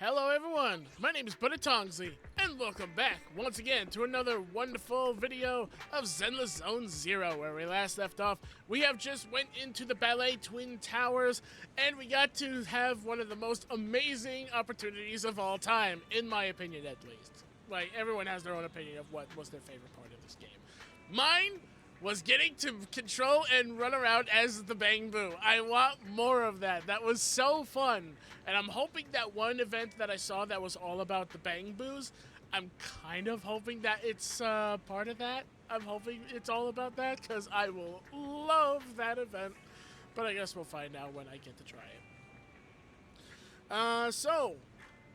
Hello everyone, my name is Tongsly, and welcome back once again to another wonderful video of Zenless Zone Zero. Where we last left off, we have just went into the Ballet Twin Towers, and we got to have one of the most amazing opportunities of all time, in my opinion at least. Like, everyone has their own opinion of what was their favorite part of this game. Mine was getting to control and run around as the Bang Boo. I want more of that. That was so fun. And I'm hoping that one event that I saw that was all about the Bang Boos, I'm kind of hoping that it's part of that. I'm hoping it's all about that, because I will love that event. But I guess we'll find out when I get to try it.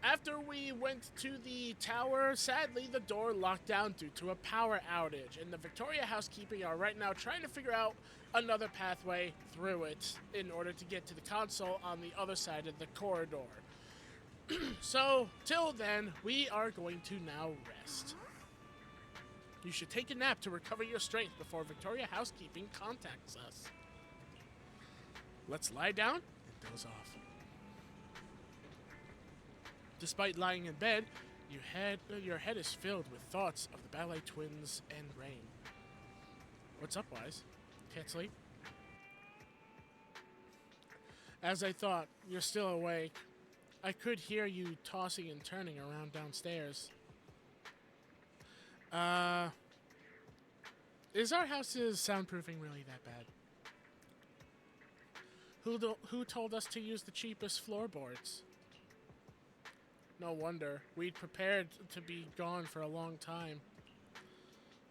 After we went to the tower, sadly the door locked down due to a power outage, and the Victoria housekeeping are right now trying to figure out another pathway through it in order to get to the console on the other side of the corridor. So, till then, we are going to now rest. You should take a nap to recover your strength before Victoria housekeeping contacts us. Let's lie down and doze off. Despite lying in bed, your head is filled with thoughts of the Ballet Twins and Rain. What's up, Wise? Can't sleep? As I thought, you're still awake. I could hear you tossing and turning around downstairs. Is our house's soundproofing really that bad? Who told us to use the cheapest floorboards? No wonder. We'd prepared to be gone for a long time.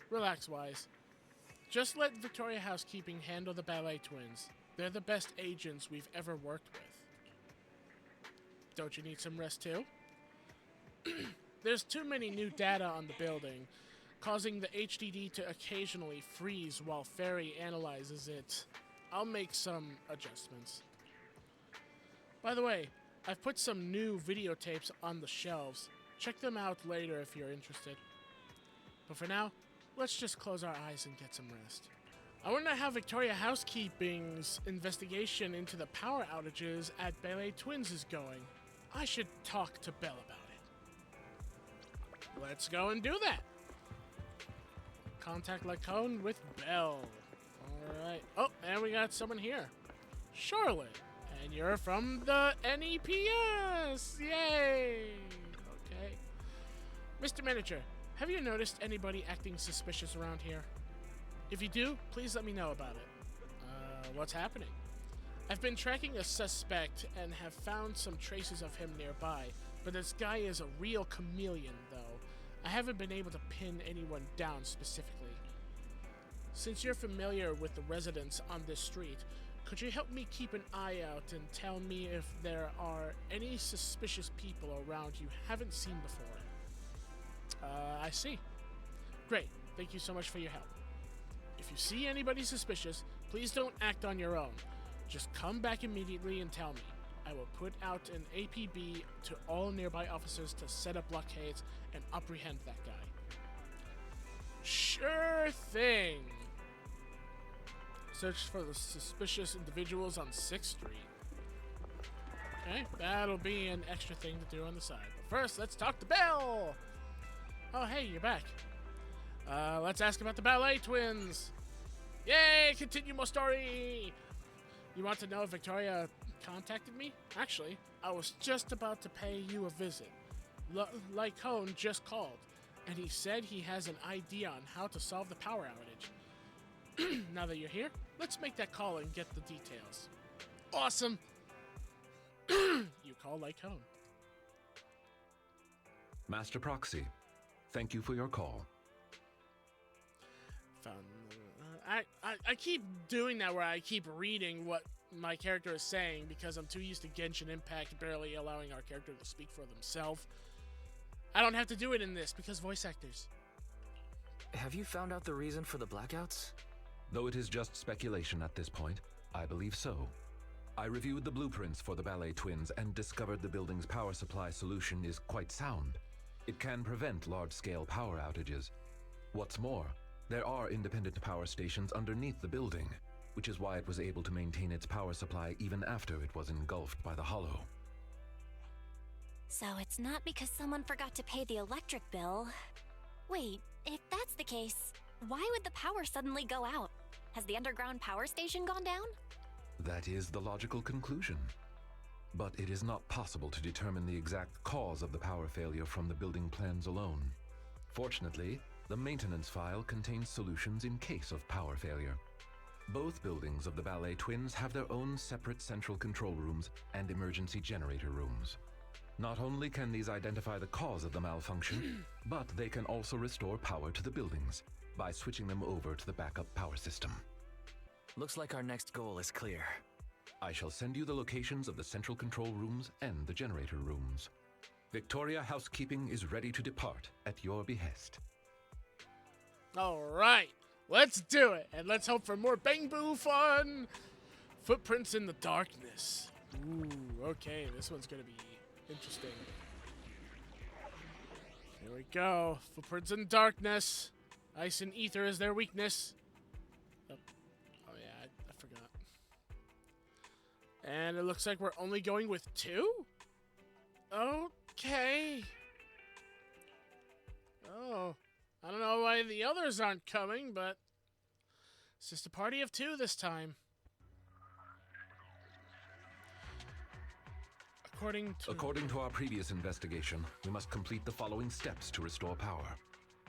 Relax, Wise. Just let Victoria Housekeeping handle the Ballet Twins. They're the best agents we've ever worked with. Don't you need some rest too? There's too many new data on the building, causing the HDD to occasionally freeze while Fairy analyzes it. I'll make some adjustments. By the way, I've put some new videotapes on the shelves. Check them out later if you're interested. But for now, let's just close our eyes and get some rest. I wonder how Victoria Housekeeping's investigation into the power outages at Ballet Twins is going. I should talk to Belle about it. Let's go and do that. Contact Lacone with Belle. Alright. Oh, and we got someone here. Charlotte. And you're from the NEPS! Yay! Okay. Mr. Manager, have you noticed anybody acting suspicious around here? If you do, please let me know about it. What's happening? I've been tracking a suspect and have found some traces of him nearby, but this guy is a real chameleon, though. I haven't been able to pin anyone down specifically. Since you're familiar with the residents on this street, could you help me keep an eye out and tell me if there are any suspicious people around you haven't seen before? I see. Great. Thank you so much for your help. If you see anybody suspicious, please don't act on your own. Just come back immediately and tell me. I will put out an APB to all nearby officers to set up blockades and apprehend that guy. Sure thing. Search for the suspicious individuals on 6th Street. Okay, that'll be an extra thing to do on the side. But first, let's talk to Belle! Oh, hey, you're back. Let's ask about the Ballet Twins. Yay, continue more story! You want to know if Victoria contacted me? Actually, I was just about to pay you a visit. Lycone just called, and he said he has an idea on how to solve the power outage. Now that you're here, let's make that call and get the details. Awesome! You call Lycone. Master Proxy, thank you for your call. I keep doing that where I keep reading what my character is saying because I'm too used to Genshin Impact barely allowing our character to speak for themselves. I don't have to do it in this because voice actors. Have you found out the reason for the blackouts? Though it is just speculation at this point, I believe so. I reviewed the blueprints for the Ballet Twins and discovered the building's power supply solution is quite sound. It can prevent large-scale power outages. What's more, there are independent power stations underneath the building, which is why it was able to maintain its power supply even after it was engulfed by the Hollow. So it's not because someone forgot to pay the electric bill. Wait, if that's the case, why would the power suddenly go out? Has the underground power station gone down? That is the logical conclusion. But it is not possible to determine the exact cause of the power failure from the building plans alone. Fortunately, the maintenance file contains solutions in case of power failure. Both buildings of the Ballet Twins have their own separate central control rooms and emergency generator rooms. Not only can these identify the cause of the malfunction, but they can also restore power to the buildings by switching them over to the backup power system. Looks like our next goal is clear. I shall send you the locations of the central control rooms and the generator rooms. Victoria Housekeeping is ready to depart at your behest. All right, let's do it, and let's hope for more Bang Boo fun. Footprints in the darkness. Ooh, okay, this one's gonna be interesting. Here we go. Footprints in darkness. Ice and ether is their weakness. Oh yeah, I forgot. And it looks like we're only going with 2? Okay. Oh, I don't know why the others aren't coming, but it's just a party of 2 this time. According to our previous investigation, we must complete the following steps to restore power.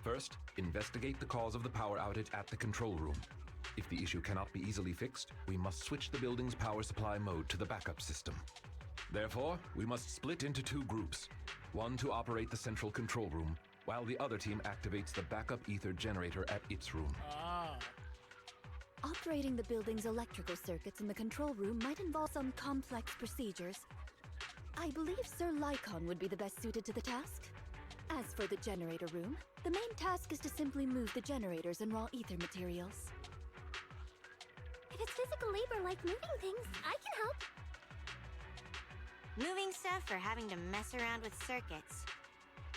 First, investigate the cause of the power outage at the control room. If the issue cannot be easily fixed, we must switch the building's power supply mode to the backup system. Therefore, we must split into 2 groups. One to operate the central control room, while the other team activates the backup ether generator at its room. Operating the building's electrical circuits in the control room might involve some complex procedures. I believe Sir Lycon would be the best suited to the task. As for the generator room, the main task is to simply move the generators and raw ether materials. If it's physical labor like moving things, I can help. Moving stuff or having to mess around with circuits.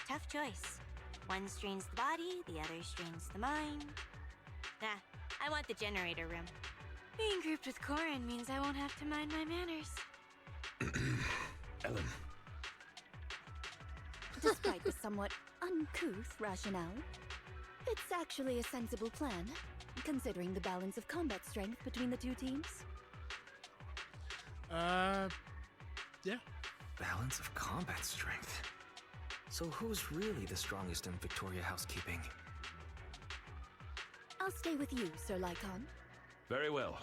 Tough choice. One strains the body, the other strains the mind. Nah, I want the generator room. Being grouped with Corin means I won't have to mind my manners. Ellen. Despite the somewhat uncouth rationale, it's actually a sensible plan, considering the balance of combat strength between the 2 teams. Yeah. Balance of combat strength. So who's really the strongest in Victoria Housekeeping? I'll stay with you, Sir Lycon. Very well.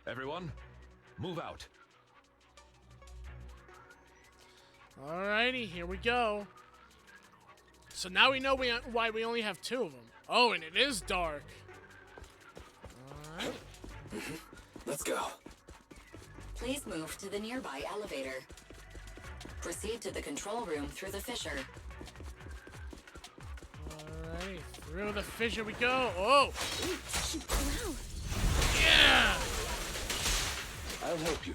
Everyone, move out. Alrighty, here we go. So now we know why we only have 2 of them. Oh, and it is dark. Alright. Let's go. Please move to the nearby elevator. Proceed to the control room through the fissure. Alrighty, through the fissure we go. Oh! Wow. Yeah! I'll help you.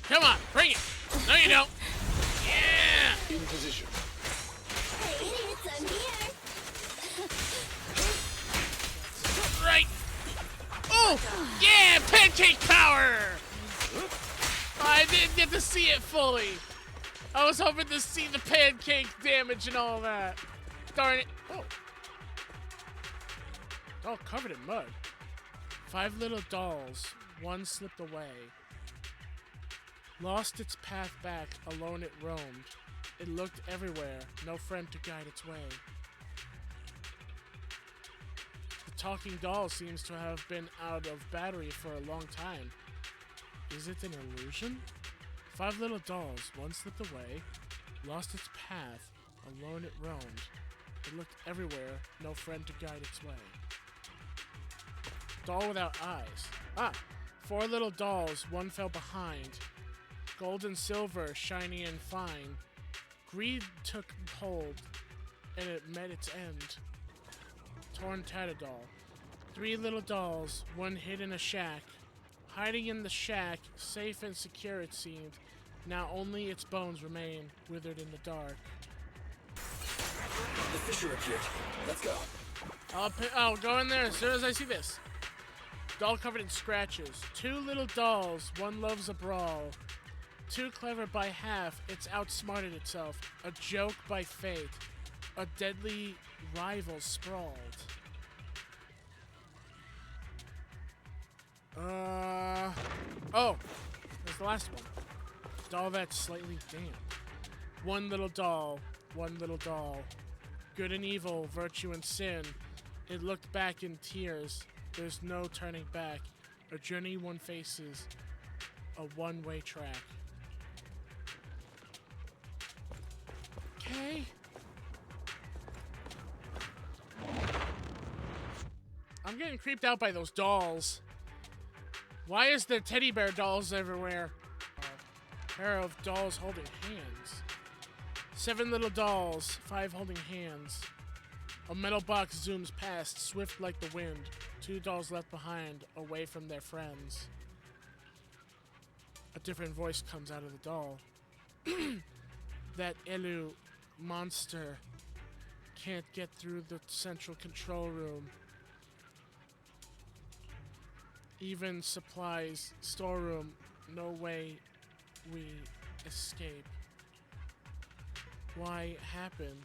Come on, bring it! No, you don't! Yeah! In position. Hey, idiots, I'm here. Right! Oh! Yeah! Pancake power! I didn't get to see it fully. I was hoping to see the pancake damage and all that. Darn it. Oh. It's all covered in mud. 5 little dolls. One slipped away. Lost its path back, alone it roamed. It looked everywhere, no friend to guide its way. The talking doll seems to have been out of battery for a long time. Is it an illusion? 5 little dolls, one slipped away, lost its path, alone it roamed. It looked everywhere, no friend to guide its way. Doll without eyes. 4 little dolls, one fell behind. Gold and silver, shiny and fine. Greed took hold, and it met its end. Torn tattered doll. 3 little dolls, one hid in a shack. Hiding in the shack, safe and secure it seemed. Now only its bones remain, withered in the dark. The fissure appeared. Let's go. I'll go in there as soon as I see this. Doll covered in scratches. 2 little dolls, one loves a brawl. Too clever by half, it's outsmarted itself. A joke by fate. A deadly rival sprawled. Oh, there's the last one. Doll that's slightly damp. One little doll, one little doll. Good and evil, virtue and sin. It looked back in tears. There's no turning back. A journey one faces. A one-way track. Okay. I'm getting creeped out by those dolls. Why is there teddy bear dolls everywhere? A pair of dolls holding hands. 7 little dolls, 5 holding hands. A metal box zooms past, swift like the wind. 2 dolls left behind, away from their friends. A different voice comes out of the doll. That Elu monster can't get through the central control room. Even supplies, storeroom, no way we escape. Why happen?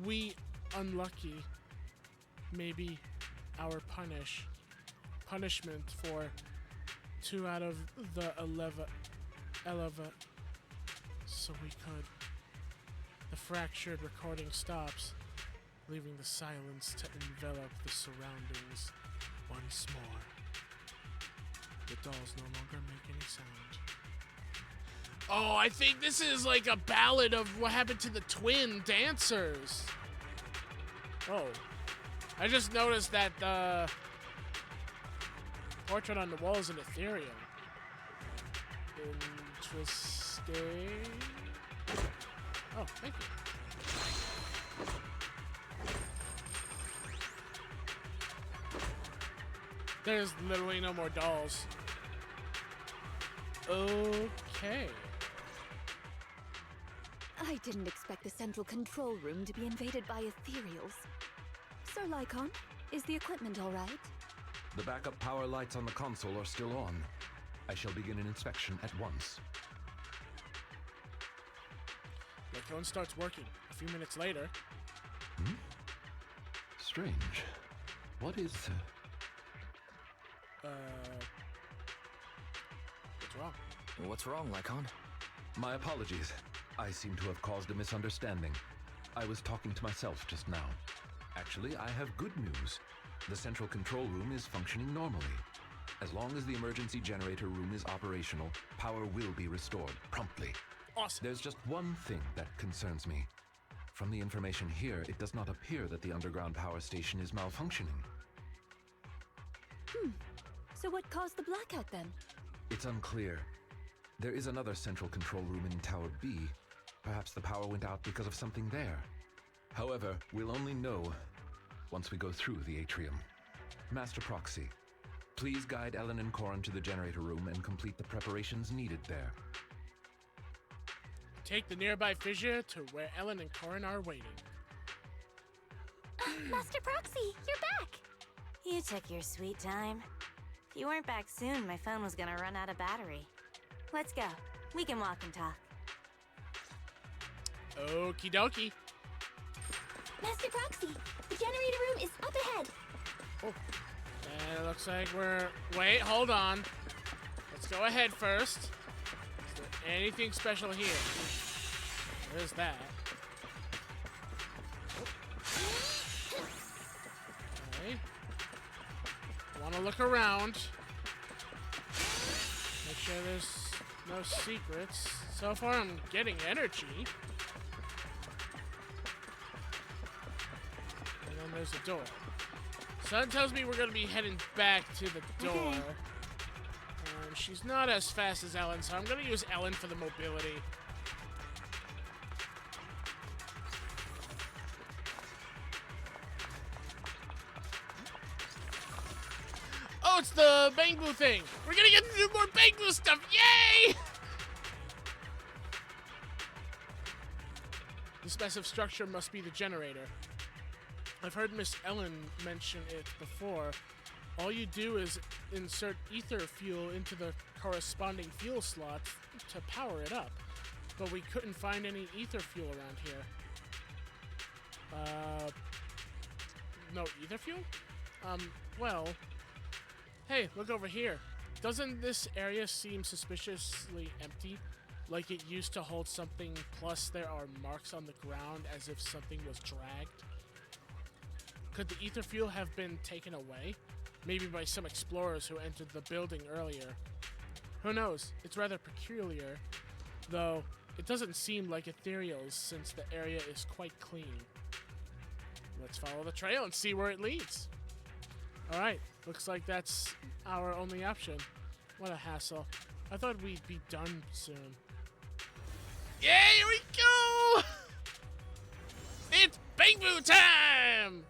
We unlucky. Maybe our punishment for 2 out of the 11, so we could. The fractured recording stops, leaving the silence to envelop the surroundings once more. The dolls no longer make any sound. Oh, I think this is like a ballad of what happened to the twin dancers. Oh. I just noticed that the portrait on the wall is an ethereal. Interesting. Oh, thank you. There's literally no more dolls. Okay. I didn't expect the central control room to be invaded by ethereals. Sir Lycon, is the equipment all right? The backup power lights on the console are still on. I shall begin an inspection at once. The phone starts working. A few minutes later. Strange. What is... What's wrong? What's wrong, Lycon? My apologies. I seem to have caused a misunderstanding. I was talking to myself just now. Actually, I have good news. The central control room is functioning normally. As long as the emergency generator room is operational, power will be restored promptly. Awesome. There's just one thing that concerns me. From the information here, it does not appear that the underground power station is malfunctioning. So what caused the blackout then? It's unclear. There is another central control room in Tower B. Perhaps the power went out because of something there. However, we'll only know once we go through the atrium. Master Proxy, please guide Ellen and Corrin to the generator room and complete the preparations needed there. Take the nearby fissure to where Ellen and Corrin are waiting. Master Proxy, you're back! You took your sweet time. If you weren't back soon, my phone was gonna run out of battery. Let's go. We can walk and talk. Okie dokie. Master Proxy, the generator room is up ahead. Oh. And it looks like we're... Wait, hold on. Let's go ahead first. Is there anything special here? There's that. Okay. Want to look around. Make sure there's no secrets. So far, I'm getting energy. And then there's a door. So that tells me we're going to be heading back to the door. She's not as fast as Ellen, so I'm going to use Ellen for the mobility. Oh, it's the Bangbu thing. We're going to get to do more Bangbu stuff. Yay! This massive structure must be the generator. I've heard Miss Ellen mention it before. all you do is insert ether fuel into the corresponding fuel slots to power it up. But we couldn't find any ether fuel around here. No ether fuel? Well, hey, look over here. Doesn't this area seem suspiciously empty? Like it used to hold something, plus there are marks on the ground as if something was dragged? Could the ether fuel have been taken away? Maybe by some explorers who entered the building earlier. Who knows? It's rather peculiar, though it doesn't seem like ethereals since the area is quite clean. Let's follow the trail and see where it leads. Alright, looks like that's our only option. What a hassle. I thought we'd be done soon. Yeah, here we go! It's Bang Boo time!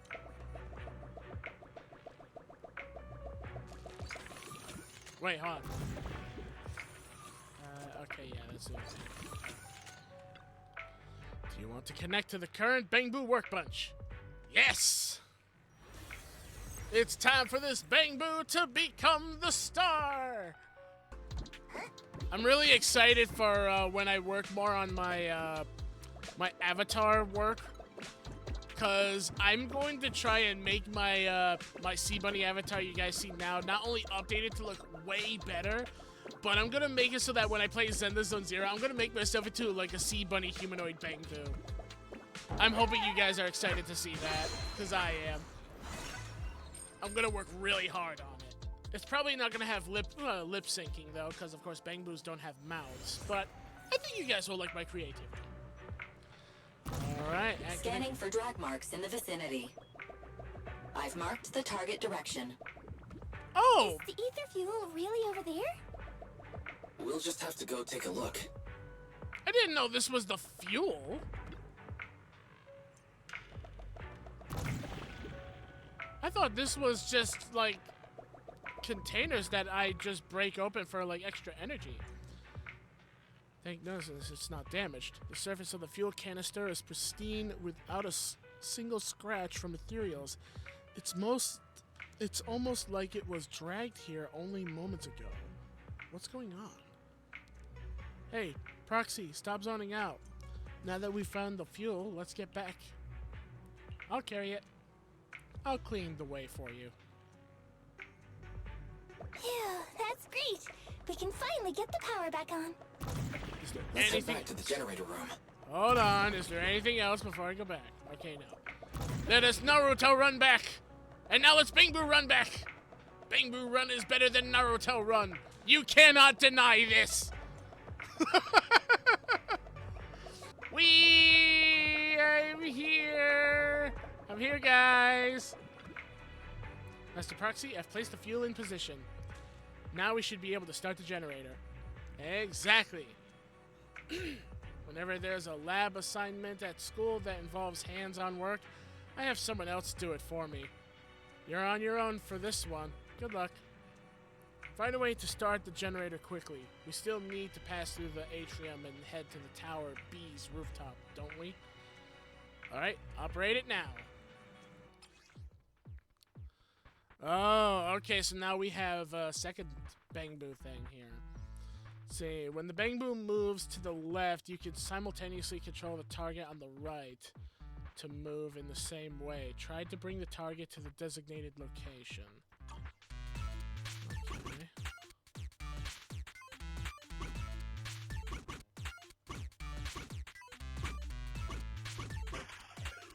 Wait, hold on. Okay, yeah, that's it. Do you want to connect to the current Bang Boo workbench? Yes! It's time for this Bang Boo to become the star! I'm really excited for when I work more on my my avatar work, because I'm going to try and make my my Sea Bunny avatar you guys see now not only updated to look way better, but I'm gonna make it so that when I play Zenless Zone Zero, I'm gonna make myself into like a Sea Bunny humanoid Bang Boo. I'm hoping you guys are excited to see that, because I am. I'm gonna work really hard on it. It's probably not gonna have lip syncing though, because of course Bang Boos don't have mouths. But I think you guys will like my creativity. All right. Scanning for drag marks in the vicinity. I've marked the target direction. Oh! Is the ether fuel really over there? We'll just have to go take a look. I didn't know this was the fuel. I thought this was just like containers that I just break open for like extra energy. Thank goodness it's not damaged. The surface of the fuel canister is pristine without a single scratch from ethereals. It's almost like it was dragged here only moments ago. What's going on? Hey, Proxy, stop zoning out. Now that we've found the fuel, let's get back. I'll carry it. I'll clean the way for you. Phew, that's great. We can finally get the power back on. Is there Let's head anything? back to the generator room. Hold on, is there anything else before I go back? Okay, no. Let us Naruto run back! And now let's Bang Boo run back! Bang Boo run is better than Naruto run! You cannot deny this! I'm here! I'm here, guys! Master Proxy, I've placed the fuel in position. Now we should be able to start the generator. Exactly! Whenever there's a lab assignment at school that involves hands-on work, I have someone else do it for me. You're on your own for this one. Good luck. Find a way to start the generator quickly. We still need to pass through the atrium and head to the Tower B's rooftop, don't we? Alright, operate it now. Oh, okay, so now we have a second Bang Boo thing here. See, when the Bang Boo moves to the left, you can simultaneously control the target on the right to move in the same way. Try to bring the target to the designated location. Okay.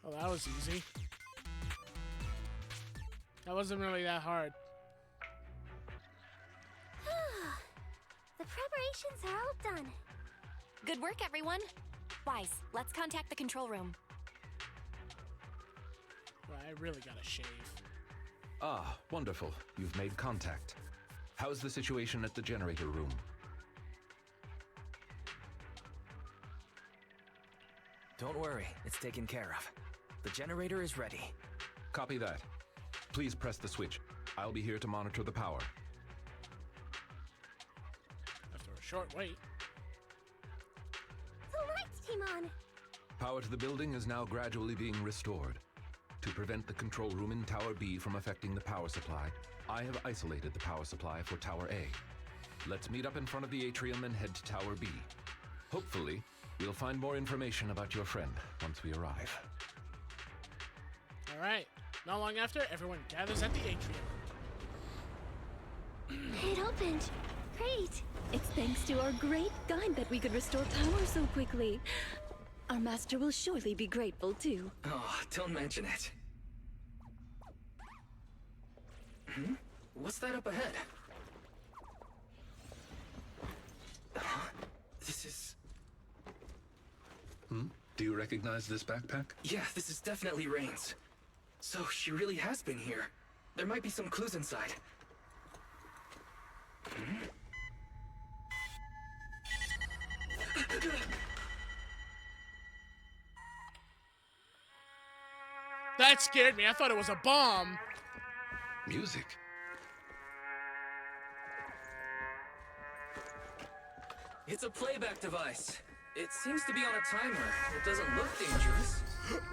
Oh, that was easy. That wasn't really that hard. The preparations are all done. Good work, everyone. Wise, let's contact the control room. Well, I really gotta shave. Ah, wonderful. You've made contact. How's the situation at the generator room? Don't worry, it's taken care of. The generator is ready. Copy that. Please press the switch. I'll be here to monitor the power. After a short wait. The lights came on. Power to the building is now gradually being restored. To prevent the control room in Tower B from affecting the power supply, I have isolated the power supply for Tower A. Let's meet up in front of the atrium and head to Tower B. Hopefully, we'll find more information about your friend once we arrive. All right. Not long after, everyone gathers at the atrium. It opened. Great. It's thanks to our great guide that we could restore power so quickly. Our master will surely be grateful too. Oh, don't mention it. What's that up ahead? This is... Do you recognize this backpack? Yeah, this is definitely Rain's. So she really has been here. There might be some clues inside. That scared me. I thought it was a bomb. Music. It's a playback device. It seems to be on a timer. It doesn't look dangerous.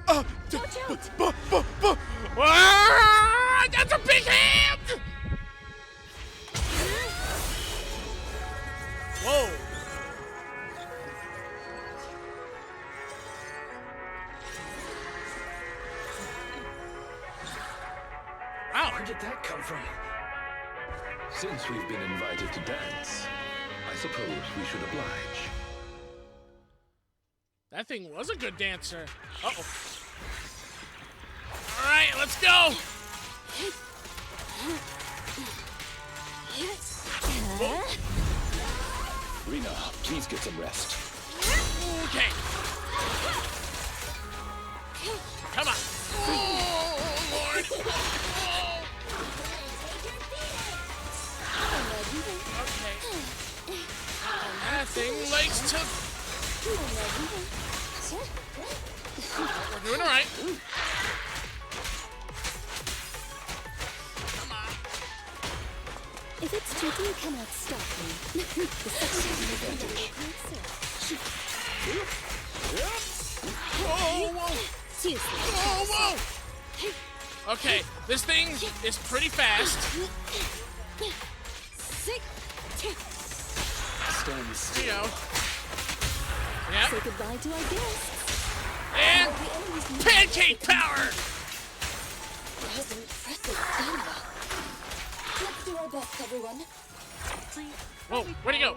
Watch out! Ah, that's a big hand! Whoa. Wow. Where did that come from? Since we've been invited to dance, I suppose we should oblige. That thing was a good dancer. Uh-oh. All right, let's go. Rena, please get some rest. Okay. Come on. Oh, Lord. Oh. Okay. That thing likes to... We're doing all right. Come on. If it's tricky, you cannot stop me. The second advantage. Whoa, whoa. Seriously. Whoa, whoa. Okay, this thing is pretty fast. Stand still. You know. Yep. Say goodbye to our guests. And pancake power. That was impressive stamina. Let's do our best, everyone. Whoa, where'd he go?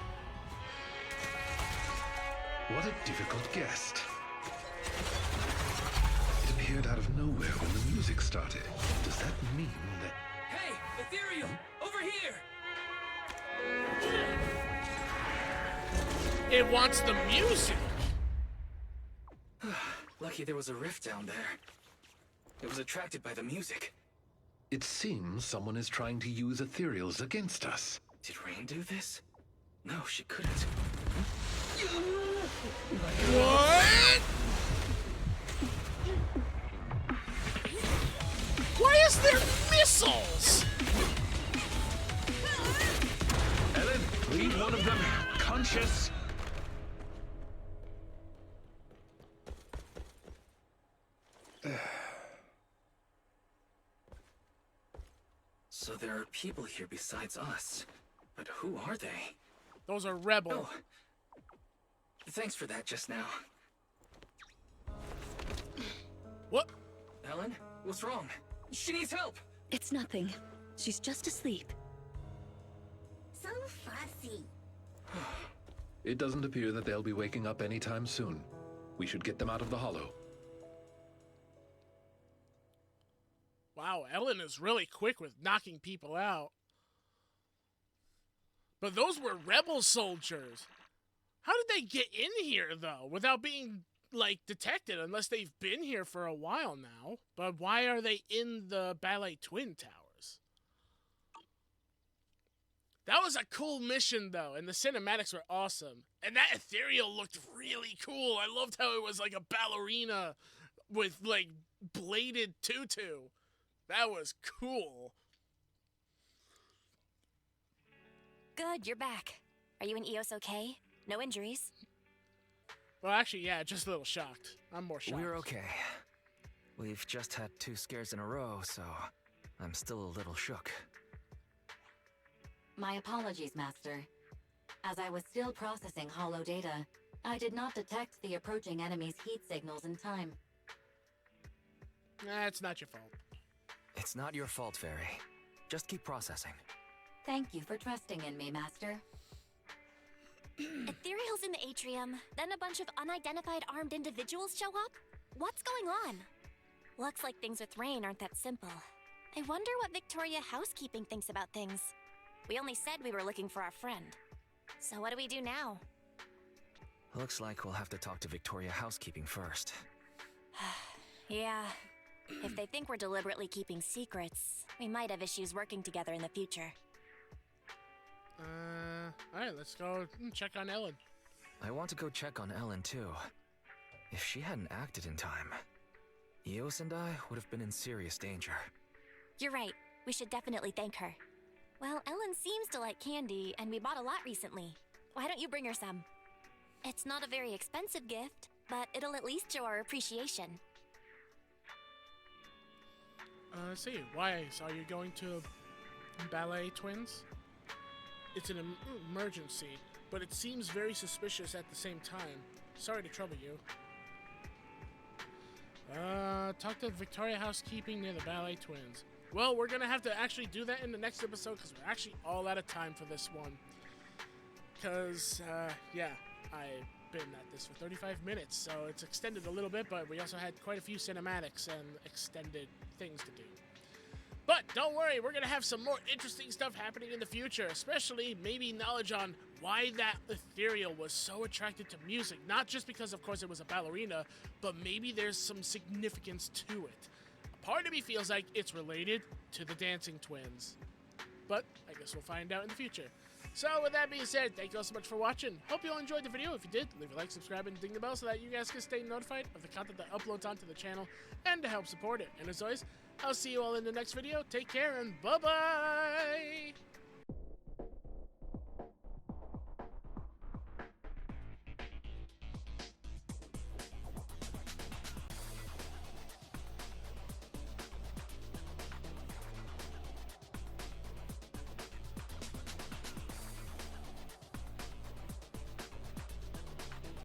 What a difficult guest. It appeared out of nowhere when the music started. Does that mean that... Hey, Ethereal! Over here! It wants the music. Lucky there was a rift down there. It was attracted by the music. It seems someone is trying to use ethereals against us. Did Rain do this? No, she couldn't. What? Why is there missiles? Ellen, leave one of them conscious. So there are people here besides us. But who are they? Those are rebels. Oh. Thanks for that just now. What? Ellen, what's wrong? She needs help! It's nothing. She's just asleep. So fussy. It doesn't appear that they'll be waking up anytime soon. We should get them out of the hollow. Wow, Ellen is really quick with knocking people out. But those were rebel soldiers. How did they get in here, though, without being, like, detected, unless they've been here for a while now? But why are they in the Ballet Twin Towers? That was a cool mission, though, and the cinematics were awesome. And that ethereal looked really cool. I loved how it was like a ballerina with, like, bladed tutu. That was cool. Good, you're back. Are you and Eos okay? No injuries? Well, actually, yeah, just a little shocked. I'm more shocked. We're okay. We've just had 2 scares in a row, so I'm still a little shook. My apologies, Master. As I was still processing holo data, I did not detect the approaching enemy's heat signals in time. It's not your fault. It's not your fault, Fairy. Just keep processing. Thank you for trusting in me, Master. Ethereal's in the atrium, then a bunch of unidentified armed individuals show up? What's going on? Looks like things with Rain aren't that simple. I wonder what Victoria Housekeeping thinks about things. We only said we were looking for our friend. So what do we do now? Looks like we'll have to talk to Victoria Housekeeping first. Yeah. If they think we're deliberately keeping secrets, we might have issues working together in the future. Alright, let's go check on Ellen. I want to go check on Ellen, too. If she hadn't acted in time, Eos and I would have been in serious danger. You're right. We should definitely thank her. Well, Ellen seems to like candy, and we bought a lot recently. Why don't you bring her some? It's not a very expensive gift, but it'll at least show our appreciation. Let's see. Why? So are you going to Ballet Twins? It's an emergency, but it seems very suspicious at the same time. Sorry to trouble you. Talk to Victoria Housekeeping near the Ballet Twins. Well, we're gonna have to actually do that in the next episode because we're actually all out of time for this one. Because, yeah, I've been at this for 35 minutes, so it's extended a little bit, but we also had quite a few cinematics and extended things to do. But don't worry, we're gonna have some more interesting stuff happening in the future, especially maybe knowledge on why that Ethereal was so attracted to music. Not just because, of course, it was a ballerina, but maybe there's some significance to it. A part of me feels like it's related to the dancing twins. But I guess we'll find out in the future. So with that being said, thank you all so much for watching. Hope you all enjoyed the video. If you did, leave a like, subscribe, and ding the bell so that you guys can stay notified of the content that uploads onto the channel and to help support it. And as always, I'll see you all in the next video. Take care and bye-bye!